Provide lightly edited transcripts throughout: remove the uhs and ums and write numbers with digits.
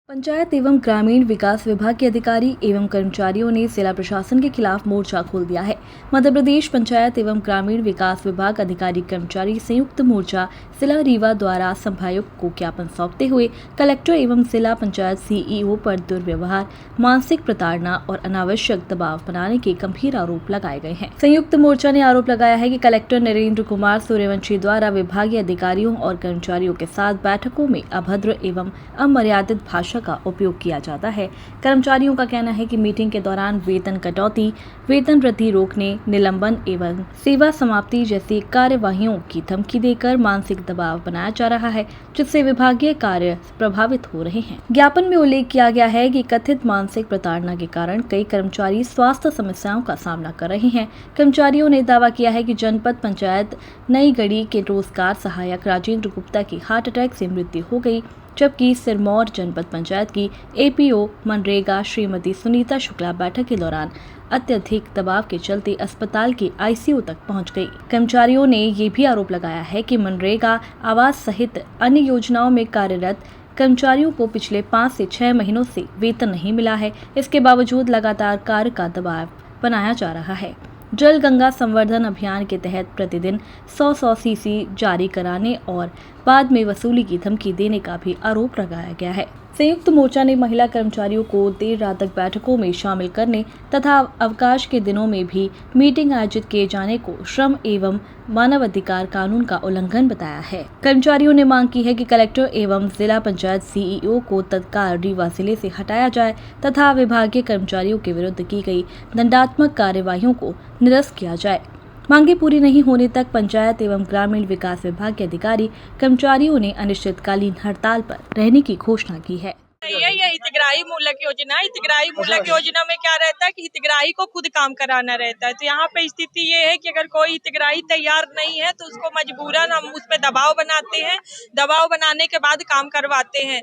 पंचायत एवं ग्रामीण विकास विभाग के अधिकारी एवं कर्मचारियों ने जिला प्रशासन के खिलाफ मोर्चा खोल दिया है। मध्य प्रदेश पंचायत एवं ग्रामीण विकास विभाग अधिकारी कर्मचारी संयुक्त मोर्चा जिला रीवा द्वारा संभायुक्त को ज्ञापन सौंपते हुए कलेक्टर एवं जिला पंचायत सीईओ पर दुर्व्यवहार, मानसिक प्रताड़ना और अनावश्यक दबाव बनाने के गंभीर आरोप लगाए गए हैं। संयुक्त मोर्चा ने आरोप लगाया है कि कलेक्टर नरेंद्र कुमार सूर्यवंशी द्वारा विभागीय अधिकारियों और कर्मचारियों के साथ बैठकों में अभद्र एवं अमर्यादित भाषा का उपयोग किया जाता है। कर्मचारियों का कहना है कि मीटिंग के दौरान वेतन कटौती, वेतन वृद्धि रोकने, निलंबन एवं सेवा समाप्ति जैसी कार्यवाहियों की धमकी देकर मानसिक दबाव बनाया जा रहा है, जिससे विभागीय कार्य प्रभावित हो रहे हैं। ज्ञापन में उल्लेख किया गया है कि कथित मानसिक प्रताड़ना के कारण कई कर्मचारी स्वास्थ्य समस्याओं का सामना कर रहे हैं। कर्मचारियों ने दावा किया है कि जनपद पंचायत नई गढ़ी के रोजगार सहायक राजेंद्र गुप्ता की हार्ट अटैक से मृत्यु हो गई, जबकि सिरमौर जनपद पंचायत की एपीओ मनरेगा श्रीमती सुनीता शुक्ला बैठक के दौरान अत्यधिक दबाव के चलते अस्पताल के आईसीयू तक पहुंच गई। कर्मचारियों ने ये भी आरोप लगाया है कि मनरेगा आवास सहित अन्य योजनाओं में कार्यरत कर्मचारियों को पिछले 5 से 6 महीनों से वेतन नहीं मिला है। इसके बावजूद लगातार कार्य का दबाव बनाया जा रहा है। जल गंगा संवर्धन अभियान के तहत प्रतिदिन 100 सीसी जारी कराने और बाद में वसूली की धमकी देने का भी आरोप लगाया गया है। संयुक्त मोर्चा ने महिला कर्मचारियों को देर रात तक बैठकों में शामिल करने तथा अवकाश के दिनों में भी मीटिंग आयोजित किए जाने को श्रम एवं मानव अधिकार कानून का उल्लंघन बताया है। कर्मचारियों ने मांग की है कि कलेक्टर एवं जिला पंचायत सीईओ को तत्काल रीवा जिले से हटाया जाए तथा विभागीय कर्मचारियों के विरुद्ध की गई दंडात्मक कार्यवाहियों को निरस्त किया जाए। मांगे पूरी नहीं होने तक पंचायत एवं ग्रामीण विकास विभाग के अधिकारी कर्मचारियों ने अनिश्चितकालीन हड़ताल पर रहने की घोषणा की है। ये हितग्राही मूलक योजना है। हितग्राही मूलक योजना में क्या रहता है कि हितग्राही को खुद काम कराना रहता है। तो यहाँ पे स्थिति ये है कि अगर कोई हितग्राही तैयार नहीं है तो उसको मजबूरन हम उस पे दबाव बनाते हैं। दबाव बनाने के बाद काम करवाते हैं।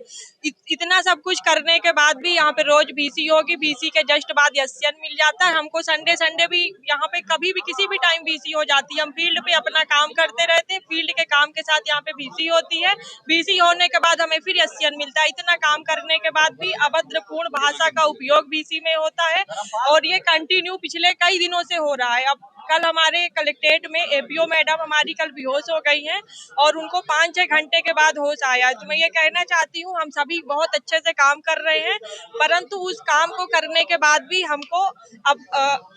इतना सब कुछ करने के बाद भी यहाँ पे रोज बीसी होगी, बीसी के जस्ट बाद एससीएन मिल जाता है। हमको संडे भी यहाँ पे कभी भी किसी भी टाइम बीसी हो जाती है। हम फील्ड पे अपना काम करते रहते हैं। फील्ड के काम के साथ यहाँ पे बीसी होती है। बीसी होने के बाद हमें फिर एससीएन मिलता है। इतना काम करने के बाद भी अभद्रपूर्ण भाषा का उपयोग बीसी में होता है और ये कंटिन्यू पिछले कई दिनों से हो रहा है। अब कल हमारे कलेक्ट्रेट में एपीओ मैडम हमारी कल बेहोश हो गई हैं और उनको 5-6 घंटे के बाद होश आया। तो मैं ये कहना चाहती हूँ, हम सभी बहुत अच्छे से काम कर रहे हैं, परंतु उस काम को करने के बाद भी हमको अब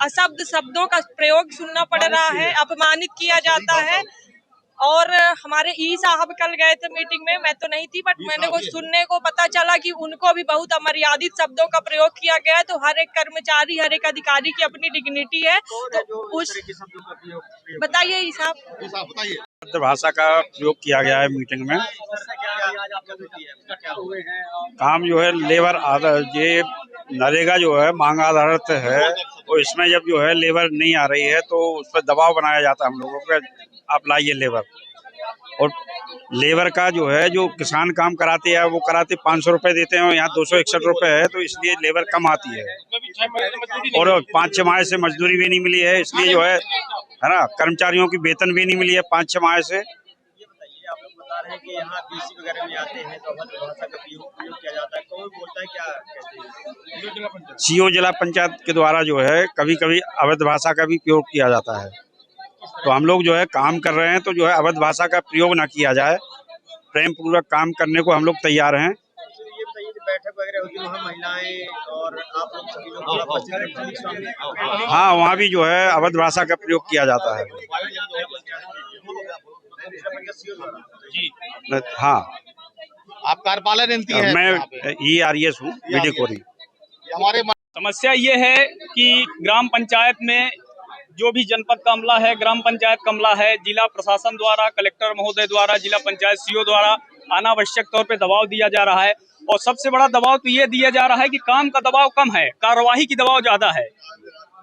अशब्द शब्दों का प्रयोग सुनना पड़ रहा है, अपमानित किया जाता है। और हमारे ई साहब कल गए थे मीटिंग में, मैं तो नहीं थी, बट मैंने को सुनने को पता चला कि उनको भी बहुत अमर्यादित शब्दों का प्रयोग किया गया है। तो हर एक कर्मचारी, हर एक अधिकारी की अपनी डिग्निटी है। तो उस बताइए ई साहब। भाषा का प्रयोग किया गया है मीटिंग में। काम जो है लेबर आधार, ये नरेगा जो है मांग आधारित है और इसमें जब जो है लेबर नहीं आ रही है तो उस पर दबाव बनाया जाता है हम लोगों पे, आप लाइए लेबर। और लेबर का जो है, जो किसान काम कराते हैं वो कराते 500 रुपए देते हैं और यहाँ 261 रुपए है, तो इसलिए लेबर कम आती है और 5-6 माह से मजदूरी भी नहीं मिली है, इसलिए जो है ना, कर्मचारियों की वेतन भी नहीं मिली है 5-6 माह से। कि यहाँ बीसी वगैरह में आते हैं तो अभद्र भाषा का प्रयोग किया जाता है, कौन बोलता है, क्या कहते हैं? सीओ जिला पंचायत के द्वारा जो है कभी कभी अभद्र भाषा का भी प्रयोग किया जाता है। तो हम लोग जो है काम कर रहे हैं तो जो है अभद्र भाषा का प्रयोग ना किया जाए, प्रेम पूर्वक काम करने को हम लोग तैयार हैं। ये बताइए कि बैठक वगैरह होती है, वहाँ महिलाएं और आप लोग सभी लोग, हाँ, वहाँ भी जो है अभद्र भाषा का प्रयोग किया जाता है। हाँ, आप कार्यपालन इंती हैं? मैं ERS हूँ, वीडियो कोरी। हमारे समस्या ये है कि ग्राम पंचायत में जो भी जनपद का अमला है, ग्राम पंचायत का अमला है, जिला प्रशासन द्वारा, कलेक्टर महोदय द्वारा, जिला पंचायत सीओ द्वारा अनावश्यक तौर पे दबाव दिया जा रहा है। और सबसे बड़ा दबाव तो ये दिया जा रहा है कि काम का दबाव कम है, कार्यवाही की दबाव ज्यादा है।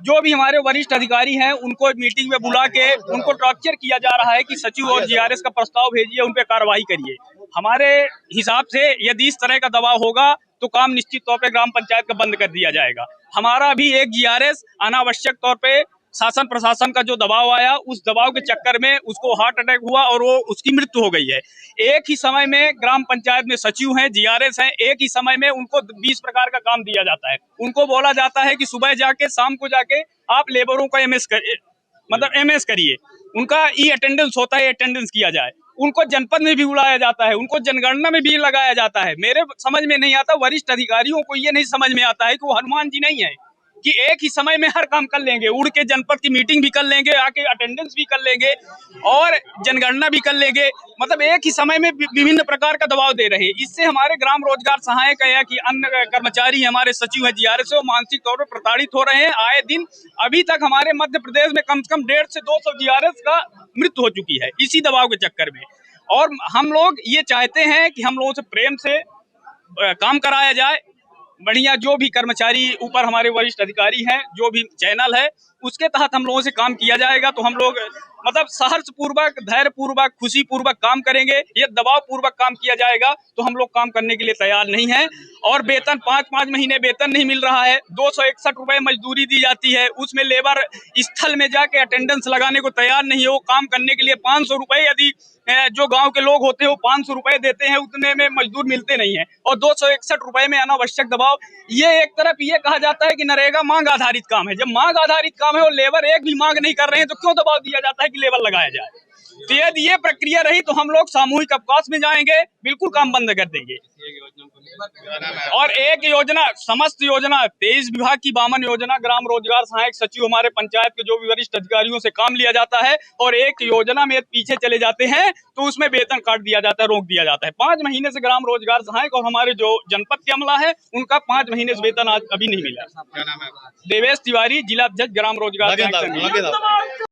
जो भी हमारे वरिष्ठ अधिकारी हैं उनको मीटिंग में बुला के उनको टॉर्चर किया जा रहा है कि सचिव और जीआरएस का प्रस्ताव भेजिए, उन पे कार्रवाई करिए। हमारे हिसाब से यदि इस तरह का दबाव होगा तो काम निश्चित तौर पे ग्राम पंचायत का बंद कर दिया जाएगा। हमारा भी एक जीआरएस अनावश्यक तौर पे शासन प्रशासन का जो दबाव आया, उस दबाव के चक्कर में उसको हार्ट अटैक हुआ और वो उसकी मृत्यु हो गई है। एक ही समय में ग्राम पंचायत में सचिव हैं, जीआरएस हैं, एक ही समय में उनको 20 प्रकार का काम दिया जाता है। उनको बोला जाता है कि सुबह जाके शाम को जाके आप लेबरों का एमएस करिए। उनका ई अटेंडेंस होता है, अटेंडेंस किया जाए। उनको जनपद में भी बुलाया जाता है, उनको जनगणना में भी लगाया जाता है। मेरे समझ में नहीं आता, वरिष्ठ अधिकारियों को ये नहीं समझ में आता है कि वो हनुमान जी नहीं है कि एक ही समय में हर काम कर लेंगे, उड़ के जनपद की मीटिंग भी कर लेंगे, आके अटेंडेंस भी कर लेंगे और जनगणना भी कर लेंगे। मतलब एक ही समय में विभिन्न प्रकार का दबाव दे रहे हैं। इससे हमारे ग्राम रोजगार सहायक है कि अन्य कर्मचारी हमारे सचिव है, जीआरएस है, वो मानसिक तौर पर प्रताड़ित हो रहे हैं। आए दिन अभी तक हमारे मध्य प्रदेश में कम से कम 150 से 200 जीआरएस का मृत्यु हो चुकी है इसी दबाव के चक्कर में। और हम लोग ये चाहते हैं कि हम लोगों से प्रेम से काम कराया जाए। बढ़िया जो भी कर्मचारी ऊपर हमारे वरिष्ठ अधिकारी हैं, जो भी चैनल है, उसके तहत हम लोगों से काम किया जाएगा तो हम लोग मतलब सहर्ष पूर्वक, धैर्य पूर्वक, खुशी पूर्वक काम करेंगे। ये दबाव पूर्वक काम किया जाएगा तो हम लोग काम करने के लिए तैयार नहीं हैं। और वेतन 5-5 महीने वेतन नहीं मिल रहा है, 261 रुपए मजदूरी दी जाती है, उसमें लेबर स्थल में जाके अटेंडेंस लगाने को तैयार नहीं है। वो काम करने के लिए 500 रुपए, यदि जो गांव के लोग होते हैं वो 500 रुपए देते हैं, उतने में मजदूर मिलते नहीं है और 261 रुपए में अनावश्यक दबाव। ये एक तरफ ये कहा जाता है कि नरेगा मांग आधारित काम है। जब मांग आधारित काम है और लेबर एक भी मांग नहीं कर रहे हैं तो क्यों दबाव दिया जाता है कि लेबर लगाया जाए? तो यदि ये प्रक्रिया रही तो हम लोग सामूहिक अवकाश में जाएंगे, बिल्कुल काम बंद कर देंगे। और एक योजना, समस्त योजना 23 विभाग की 52 योजना, ग्राम रोजगार सहायक सचिव हमारे पंचायत के जो भी वरिष्ठ अधिकारियों से काम लिया जाता है और एक योजना में पीछे चले जाते हैं तो उसमें वेतन काट दिया जाता है, रोक दिया जाता है। 5 महीने से ग्राम रोजगार सहायक और हमारे जो जनपद के अमला है उनका 5 महीने से वेतन आज अभी नहीं मिला। देवेश तिवारी, जिला अध्यक्ष ग्राम रोजगार सहायक।